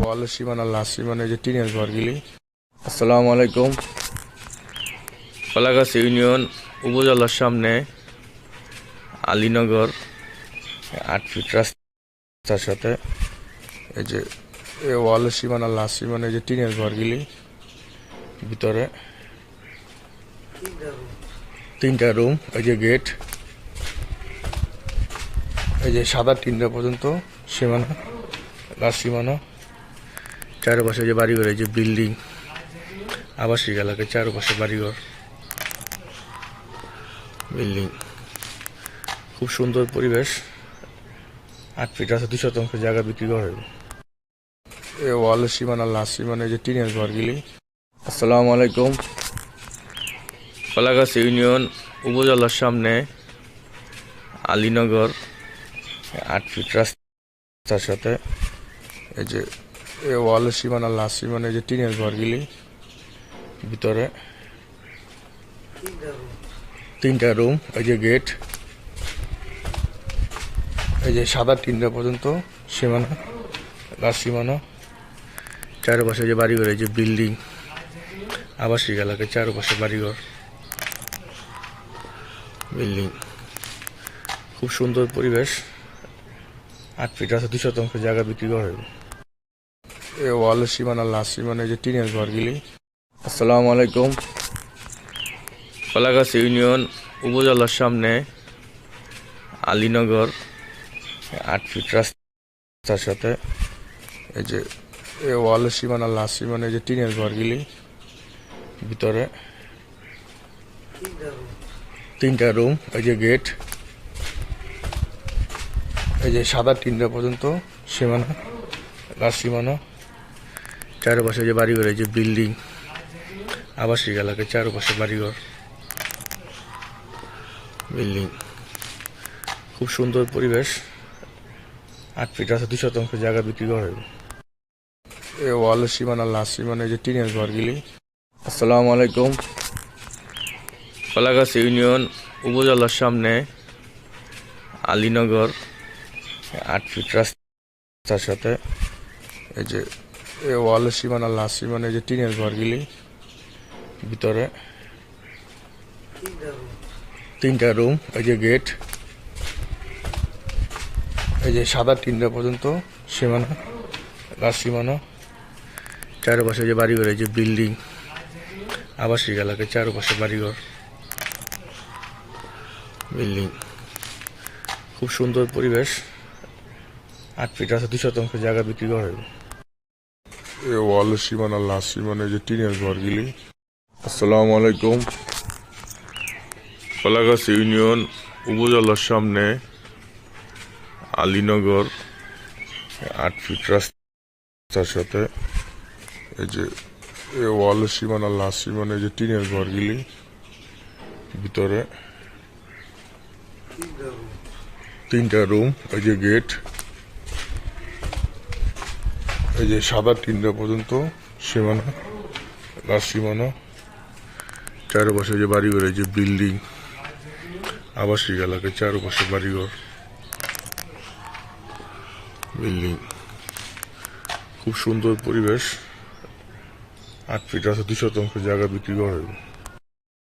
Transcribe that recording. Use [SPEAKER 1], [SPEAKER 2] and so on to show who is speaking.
[SPEAKER 1] ওয়ালের সীমানা লাস্ট সীমানা যে টিনের ঘরগুলি। আসসালামু আলাইকুম। কলাগাছি ইউনিয়ন উপজেলার সামনে আলীনগর 8 ফিট রাস্তার সাথে এই যে ওয়ালের সীমানা লাস্ট সীমানা যে টিনের ঘরগুলি, ভিতরে 3টা রুম, এই যে গেট, এই যে সাদা টিনটা পর্যন্ত সীমানা লাস্ট সীমানা। চারপাশে যে বাড়িঘর, এই যে বিল্ডিং, আবাসিক এলাকায় চারপাশে বাড়িঘর, বিল্ডিং, খুব সুন্দর পরিবেশ। 8 ফিট রাস্তা, 2 শতাংশ জায়গা বিক্রি করা হবে। এই ওয়ালের সীমানা লাস্ট সীমানা যে টিনের ঘরগুলি। আসসালামু আলাইকুম। কলাগাছি ইউনিয়ন উপজেলার সামনে আলীনগর 8 ফিট রাস্তার সাথে এই যে ওয়ালের সীমানা লাস্ট সীমানা যে টিনের ঘরগুলি, ভিতরে 3টা রুম, এই যে গেট, এই যে সাদা টিনটা পর্যন্ত সীমানা লাস্ট সীমানা। চারপাশে যে বাড়িঘর, এই যে বিল্ডিং, আবাসিক এলাকায় চারপাশে বাড়িঘর, বিল্ডিং, খুব সুন্দর পরিবেশ। 8 ফিট রাস্তা, 2 শতাংশ জায়গা বিক্রি করা হবে। এই ওয়ালের সীমানা লাস্ট সীমানা যে টিনের ঘরগুলি। আসসালামু আলাইকুম। কলাগাছি ইউনিয়ন উপজেলার সামনে আলীনগর 8 ফিট রাস্তার সাথে এই যে ওয়ালের সীমানা লাস্ট সীমানা যে টিনের ঘরগুলি, ভিতরে 3টা রুম, এই যে গেট, এই যে সাদা টিনটা পর্যন্ত সীমানা লাস্ট সীমানা। চারপাশে যে বাড়িঘর, এই যে বিল্ডিং, আবাসিক এলাকায় চারপাশে বাড়িঘর, বিল্ডিং, খুব সুন্দর পরিবেশ। 8 ফিট রাস্তা, 2 শতাংশ জায়গা বিক্রি করা হবে। এই ওয়ালের সীমানা লাস্ট সীমানা যে টিনের ঘরগুলি। আসসালামু আলাইকুম। কলাগাছি ইউনিয়ন উপজেলার সামনে আলীনগর 8 ফিট রাস্তার সাথে এই যে ওয়ালের সীমানা লাস্ট সীমানা যে টিনের ঘরগুলি, ভিতরে 3টা রুম, এই যে গেট, এই যে সাদা টিনটা পর্যন্ত সীমানা লাস্ট সীমানা। চারপাশে যে বাড়িঘর, এই যে বিল্ডিং, আবাসিক এলাকায় চারপাশে বাড়িঘর, বিল্ডিং, খুব সুন্দর পরিবেশ। 8 ফিট রাস্তা, 2 শতাংশ জায়গা বিক্রি করা হবে। এই ওয়ালের সীমানা লাস্ট সীমানা যে টিনের ঘরগুলি। আসসালামু আলাইকুম। কলাগাছি ইউনিয়ন উপজেলার সামনে আলীনগর 8 ফিট রাস্তার সাথে এই যে ওয়ালের সীমানা লাস্ট সীমানা যে টিনের ঘরগুলি, ভিতরে 3টা রুম, এই যে গেট, এই যে সাদা টিনটা পর্যন্ত সীমানা লাস্ট সীমানা। চারপাশে যে বাড়িঘর, এই যে বিল্ডিং, আবাসিক এলাকায় চারপাশে বাড়িঘর, বিল্ডিং, খুব সুন্দর পরিবেশ। 8 ফিট রাস্তা, 2 শতাংশ জায়গা বিক্রি করা হবে।